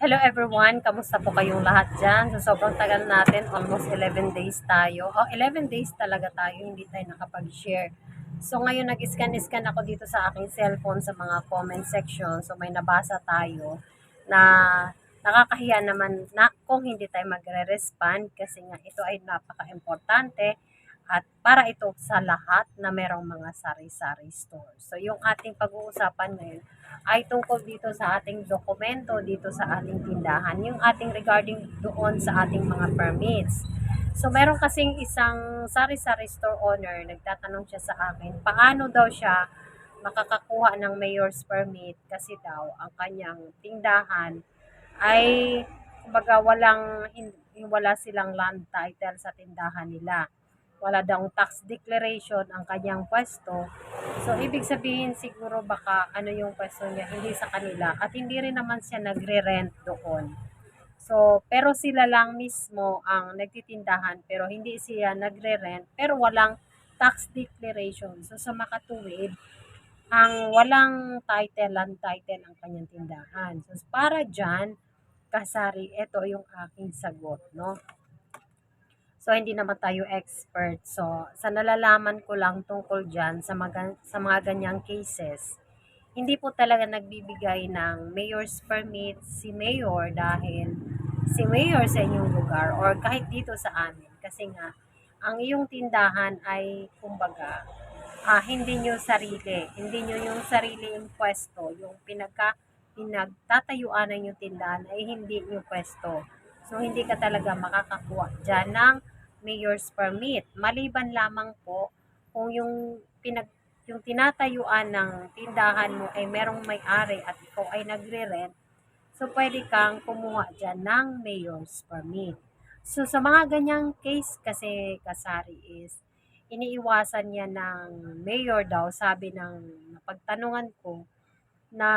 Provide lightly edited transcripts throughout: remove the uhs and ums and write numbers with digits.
Hello everyone, kamusta po kayong lahat dyan? So sobrang tagal natin, almost 11 days tayo. 11 days talaga tayo, hindi tayo nakapag-share. So ngayon nag-scan ako dito sa aking cellphone sa mga comment section. So may nabasa tayo na nakakahiya naman na kung hindi tayo magre-respond kasi nga ito ay napaka-importante at para ito sa lahat na merong mga sari-sari store. So yung ating pag-uusapan ngayon ay tungkol dito sa ating dokumento dito sa ating tindahan, yung ating regarding doon sa ating mga permits. So meron kasing isang sari-sari store owner, nagtatanong siya sa akin, paano daw siya makakakuha ng mayor's permit kasi daw ang kanyang tindahan ay kumbaga wala silang land title sa tindahan nila. Wala daw tax declaration ang kanyang pwesto. So, ibig sabihin siguro baka ano yung pwesto niya, hindi sa kanila. At hindi rin naman siya nagre-rent doon. So, pero sila lang mismo ang nagtitindahan, pero hindi siya nagre-rent, pero walang tax declaration. So, sa makatuwid, ang walang title, land title ang kanyang tindahan. So, para dyan, kasari, ito yung aking sagot, no? So, hindi naman tayo expert. So, sa nalalaman ko lang tungkol dyan sa mga ganyang cases, hindi po talaga nagbibigay ng mayor's permit si mayor dahil si mayor sa inyong lugar or kahit dito sa amin. Kasi nga, ang iyong tindahan ay, kumbaga, hindi nyo sarili. Hindi nyo yung sarili yung pwesto. Yung pinagtatayuan ng yung tindahan ay hindi nyo pwesto. So, hindi ka talaga makakakuha dyan ng mayor's permit. Maliban lamang po kung yung tinatayuan ng tindahan mo ay merong may-ari at ikaw ay nagre-rent, so pwede kang kumuha dyan ng mayor's permit. So sa mga ganyang case kasi kasari is, iniiwasan niya ng mayor daw, sabi ng napagtanungan ko, na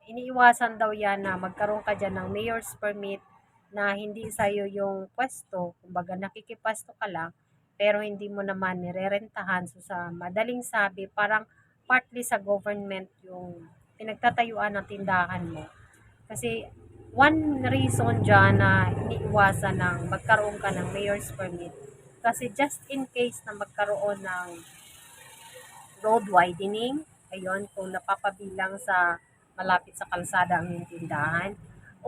iniiwasan daw yan na magkaroon ka dyan ng mayor's permit na hindi sa'yo yung pwesto, kumbaga nakikipwesto ka lang, pero hindi mo naman nirerentahan. So sa madaling sabi, parang partly sa government yung pinagtatayuan ng tindahan mo. Kasi one reason dyan na iniiwasan ng magkaroon ka ng mayor's permit, kasi just in case na magkaroon ng road widening, ayun, kung napapabilang sa malapit sa kalsada ang iyong tindahan,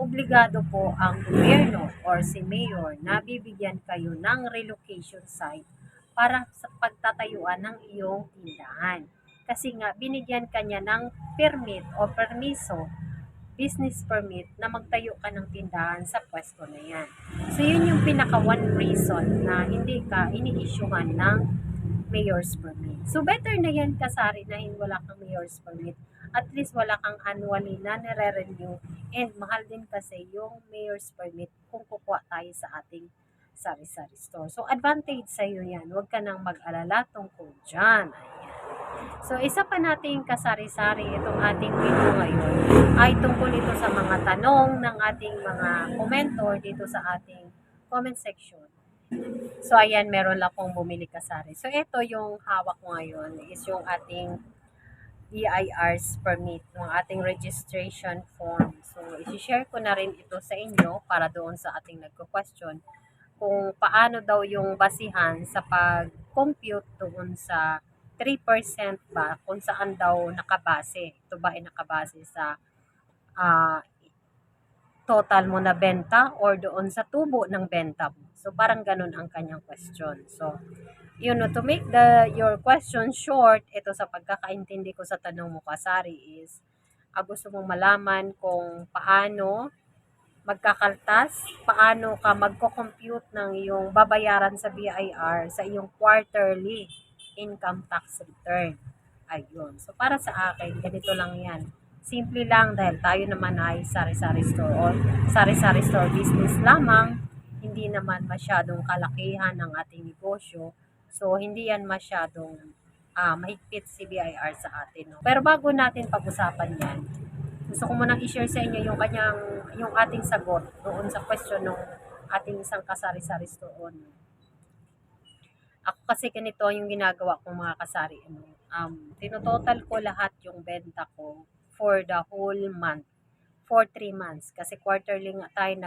obligado po ang gobyerno or si mayor na bibigyan kayo ng relocation site para sa pagtatayuan ng iyong tindahan. Kasi nga, binigyan kanya ng permit o permiso, business permit na magtayo ka ng tindahan sa pwesto na yan. So, yun yung pinaka one reason na hindi ka ini-issuehan ng mayor's permit. So, better na yan, kasari, na wala kang mayor's permit. At least wala kang annually na nire-renew. And mahal din kasi yung mayor's permit kung kukuha tayo sa ating sari-sari store. So, advantage sa'yo yan. Huwag ka nang mag-alala tungkol dyan. Ayan. So, isa pa nating kasari-sari itong ating video ngayon ay tungkol ito sa mga tanong ng ating mga commentor dito sa ating comment section. So, ayan, meron lang pong bumili kasari. So, ito yung hawak ko ngayon is yung ating BIR's permit, yung ating registration form. So, isi-share ko na rin ito sa inyo para doon sa ating nagko-question kung paano daw yung basihan sa pag-compute doon sa 3% ba, kung saan daw nakabase. Ito ba ay nakabase sa ah, total mo na benta or doon sa tubo ng benta mo. So, parang ganun ang kanyang question. So, to make your question short, ito sa pagkakaintindi ko sa tanong mo, Kasari, is gusto mong malaman kung paano magkakaltas, paano ka magko-compute ng iyong babayaran sa BIR sa iyong quarterly income tax return. Ayun. So, para sa akin, ganito lang yan. Simple lang dahil tayo naman ay sari-sari store or sari-sari store business lamang. Hindi naman masyadong kalakihan ng ating negosyo. So, hindi yan masyadong mahigpit si BIR sa atin. No? Pero bago natin pag-usapan yan, gusto ko munang i-share sa inyo yung ating sagot doon sa question ng ating isang kasari-sari store owner. Ako kasi ganito yung ginagawa kong mga kasari. Tinototal ko lahat yung benta ko for the whole month. for 3 months. Kasi quarterly nga tayo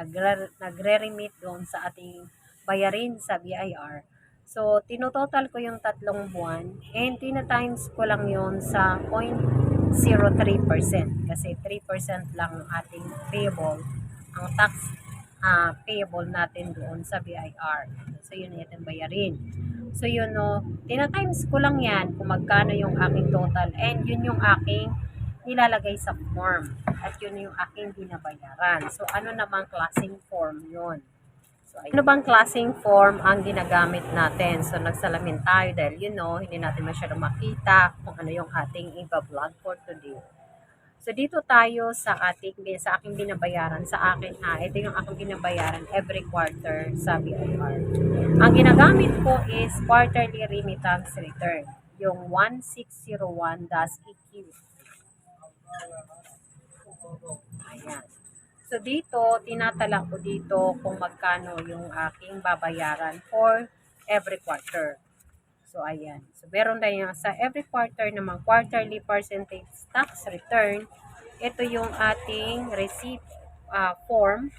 nagre-remit doon sa ating bayarin sa BIR. So, tinototal ko yung 3 buwan and tina-times ko lang yon sa 0.03% kasi 3% lang ang ating payable, ang tax payable natin doon sa BIR. So, yun natin bayarin. So, yun no, tina-times ko lang yan kung magkano yung aking total and yun yung aking nilalagay sa form at yun yung aking binabayaran. So, ano namang klaseng form yun? So, ano bang klaseng form ang ginagamit natin? So, nagsalamin tayo dahil hindi natin masyadong makita kung ano yung ating iba-vlog for today. So, dito tayo sa aking binabayaran. Sa akin ito yung aking binabayaran every quarter sa BIR. Ang ginagamit ko is quarterly remittance return. Yung 1601-EQ. Ayan. So, dito, tinatala ko dito kung magkano yung aking babayaran for every quarter. So, ayan. So, meron tayo sa every quarter naman, quarterly percentage tax return. Ito yung ating receipt form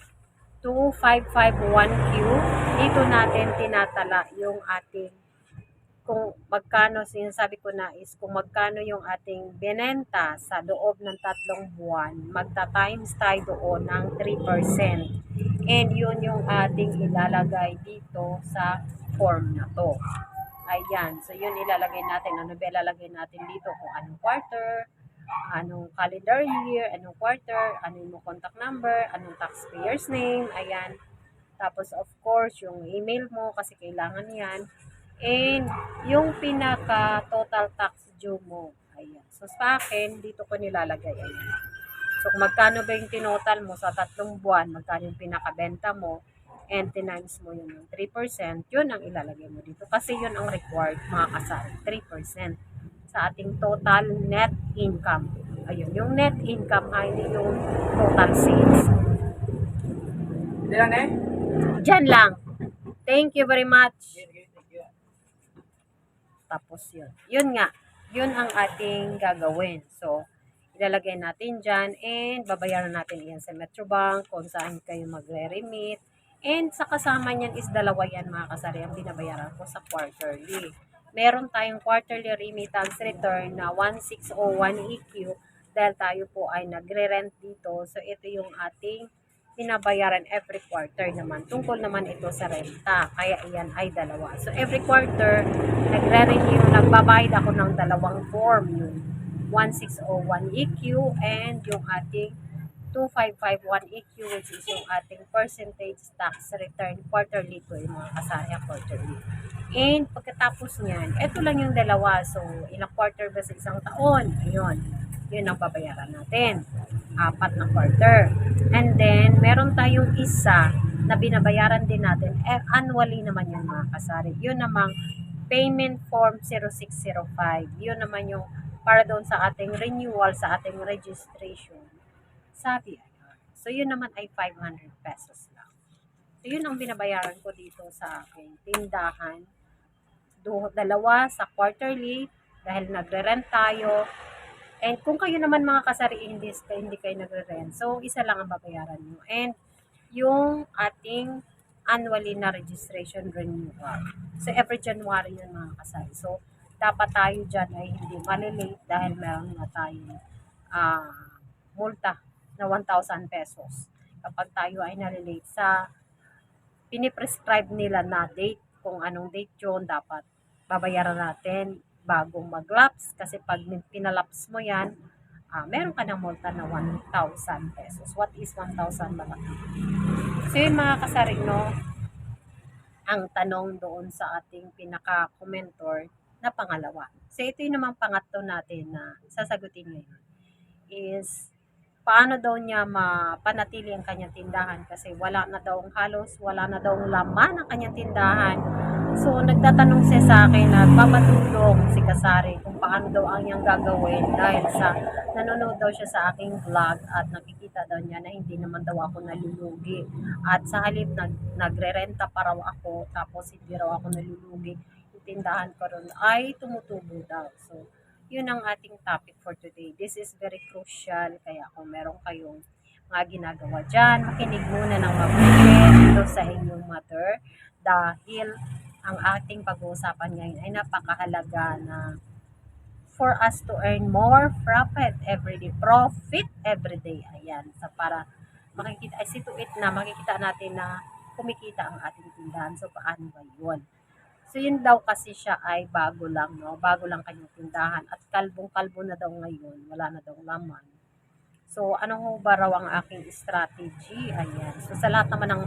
2551Q. Dito natin tinatala yung ating kung magkano, sinasabi ko na is kung magkano yung ating binenta sa loob ng 3 buwan, magta-times tayo doon ng 3%. And yun yung ating ilalagay dito sa form na to. Ayan, so yun ilalagay natin. Ano ba ilalagay natin dito? Kung anong quarter, anong calendar year, anong quarter, ano yung contact number, anong taxpayer's name, ayan. Tapos of course, yung email mo kasi kailangan yan. And yung pinaka total tax due mo. Ayan. So sa akin, dito ko nilalagay. Ayan. So kung magkano ba yung tinotal mo sa 3 buwan, magkano yung pinakabenta mo, and tinimes mo yun ng 3%, yun ang ilalagay mo dito. Kasi yun ang required mga kasal, 3% sa ating total net income. Ayun, yung net income ay yung total sales. Diyan lang. Thank you very much. Tapos yun. Yun nga. Yun ang ating gagawin. So, ilalagay natin dyan and babayaran natin yan sa Metrobank kung saan kayo magre-remit. And sa kasama niyan is dalawa yan mga kasari ang binabayaran ko sa quarterly. Meron tayong quarterly remittance return na 1601 EQ dahil tayo po ay nagre-rent dito. So, ito yung ating binabayaran every quarter naman. Tungkol naman ito sa renta. Kaya iyan ay dalawa. So, every quarter, nagre-renew, nagbabayad ako ng dalawang form. Yung 1601 EQ and yung ating 2551 EQ which is yung ating percentage tax return quarterly to yung mga kasaya quarterly. And pagkatapos niyan, ito lang yung dalawa. So, ilang quarter ba sa isang taon? Ayun. Yun ang babayaran natin. 4 na quarter. And then, meron tayong isa na binabayaran din natin. Annually naman yung mga kasari. Yun namang payment form 0605. Yun naman yung para doon sa ating renewal, sa ating registration. Sabi, so yun naman ay 500 pesos lang. So yun ang binabayaran ko dito sa aking tindahan. Dalawa sa quarterly dahil nagre-rent tayo. And kung kayo naman mga kasari hindi kayo nagre-rent, so isa lang ang babayaran nyo. And yung ating annually na registration renewal. So every January yun mga kasari. So dapat tayo dyan ay hindi malilate dahil meron na tayong multa na 1,000 pesos. Kapag tayo ay nalilate sa piniprescribe nila na date, kung anong date yun, dapat babayaran natin bagong mag-lapse. Kasi pag pinalaps mo yan, meron ka ng multa na 1,000 pesos. What is 1,000 malaki? So yun mga kasaring, no, ang tanong doon sa ating pinaka-commentor na pangalawa. So ito yung naman pangatlo natin na sasagutin ngayon is paano daw niya mapanatili ang kanyang tindahan kasi wala na daw wala na daw laman ang kanyang tindahan. So, nagtatanong siya sa akin, nagpapatulong si Kasari kung paano daw ang niyang gagawin dahil sa nanonood daw siya sa aking vlog at nakikita daw niya na hindi naman daw ako nalulugi. At sa halip nagre-renta pa raw ako tapos hindi raw ako nalulugi. Yung tindahan ko ron ay tumutubo daw. So, yun ang ating topic for today. This is very crucial kaya kung meron kayong ginagawa dyan. Makinig muna ng mabuti dito sa inyong mother dahil ang ating pag-uusapan ngayon ay napakahalaga na for us to earn more profit every day. Ayan, so para makikita, ay situate na, makikita natin na kumikita ang ating tindahan. So, paano ba yun? So, yun daw kasi siya ay bago lang, no? Bago lang kanyang tindahan. At kalbong-kalbo na daw ngayon. Wala na daw laman. So, ano ho ba raw ang aking strategy? Ayan. So, sa lahat naman ng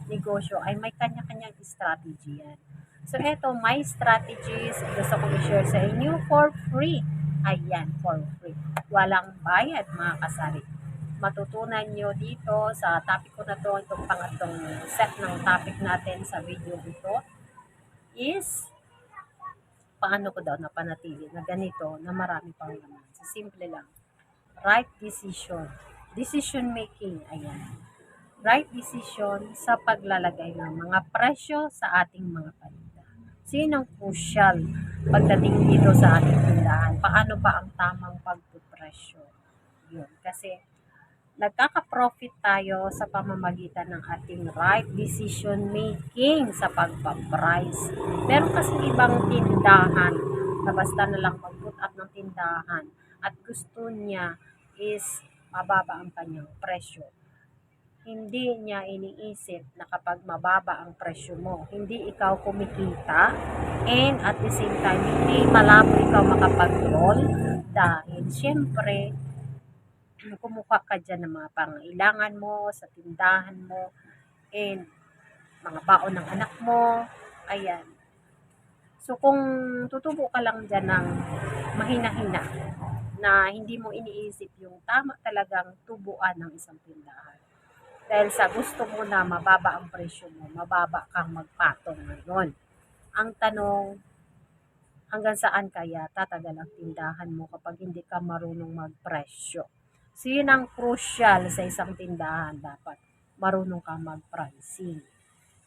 negosyo ay may kanya-kanyang strategy yan. So, eto, my strategies, gusto ko i-share sa inyo for free. Ayan, for free. Walang bayad, mga kasari. Matutunan nyo dito sa topic ko na to, itong pangatlong set ng topic natin sa video ito is paano ko daw napanatili na ganito na marami pang naman. So, simple lang. Right decision. Decision making. Ayan. Right decision sa paglalagay ng mga presyo sa ating mga paninda. So, yun ang crucial pagdating dito sa ating tindahan. Paano ba ang tamang pagpupresyo? Yun. Kasi, nagkaka-profit tayo sa pamamagitan ng ating right decision making sa pagpa-price. Meron kasi ibang tindahan na basta na lang mag-put up ng tindahan at gusto niya is mababa ang kanyang presyo. Hindi niya iniisip na kapag mababa ang presyo mo, hindi ikaw kumikita and at the same time, hindi malabo ikaw makapag-roll dahil syempre, kumuha ka dyan ng mga pangailangan mo sa tindahan mo and mga baon ng anak mo. Ayan. So, kung tutubo ka lang dyan ng mahina-hina na hindi mo iniisip yung tama talagang tubuan ng isang tindahan. Dahil sa gusto mo na mababa ang presyo mo, mababa kang magpatong ngayon. Ang tanong, hanggang saan kaya tatagal ang tindahan mo kapag hindi ka marunong magpresyo? So, yun ang crucial sa isang tindahan. Dapat marunong ka mag-pricing.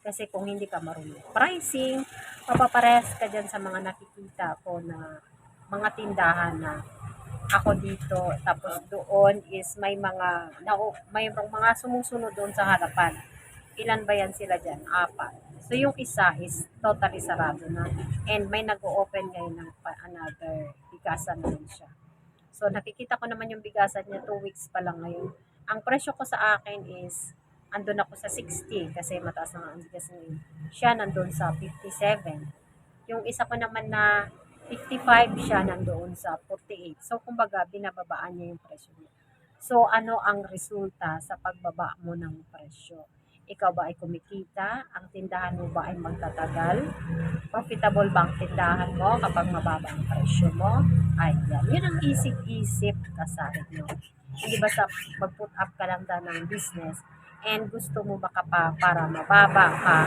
Kasi kung hindi ka marunong pricing, mapaparehas ka dyan sa mga nakikita ko na mga tindahan na ako dito. Tapos doon is may mayroong mga sumusunod doon sa harapan. Ilan ba yan sila dyan? 4. So, yung isa is totally sarado na. And may nag-o-open ngayon ng another bigasan din siya. So, nakikita ko naman yung bigasan niya 2 weeks pa lang ngayon. Ang presyo ko sa akin is, andun ako sa 60 kasi mataas na ang bigas ngayon. Siya nandun sa 57. Yung isa ko naman na 55, siya nandoon sa 48. So, kumbaga, binababaan niya yung presyo niya. So, ano ang resulta sa pagbaba mo ng presyo? Ikaw ba ay kumikita? Ang tindahan mo ba ay magtatagal? Profitable ba ang tindahan mo kapag mababa ang presyo mo? Ayan. Yun ang isip-isip kasahid mo. Hindi ba sa mag-put up ka lang da ng business and gusto mo baka pa para mababa ka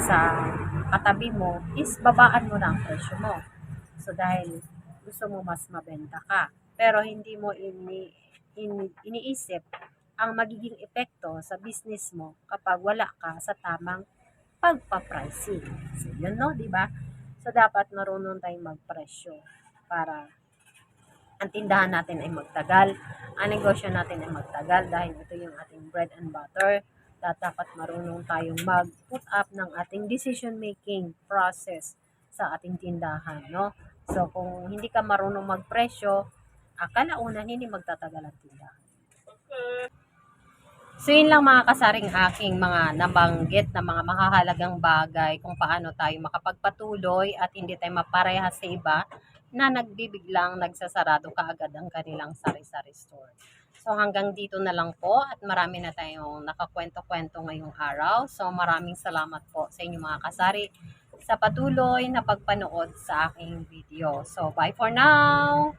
sa katabi mo is babaan mo na ang presyo mo. So, dahil gusto mo mas mabenta ka. Pero hindi mo iniisip ang magiging epekto sa business mo kapag wala ka sa tamang pagpa-pricing. So, yun no, di ba? So, dapat marunong tayong magpresyo para ang tindahan natin ay magtagal, ang negosyo natin ay magtagal dahil ito yung ating bread and butter. Dapat marunong tayong mag-put up ng ating decision-making process sa ating tindahan, no? So, kung hindi ka marunong magpresyo, kalaunan hindi magtatagal ang tindahan. So, yun lang mga kasaring aking mga nabanggit na mga makahalagang bagay kung paano tayo makapagpatuloy at hindi tayo maparehas sa iba na nagbibiglang nagsasarado kaagad ang kanilang sari-sari store. So, hanggang dito na lang po at marami na tayong nakakwento-kwento ngayong araw. So, maraming salamat po sa inyong mga kasari sa patuloy na pagpanood sa aking video. So, bye for now!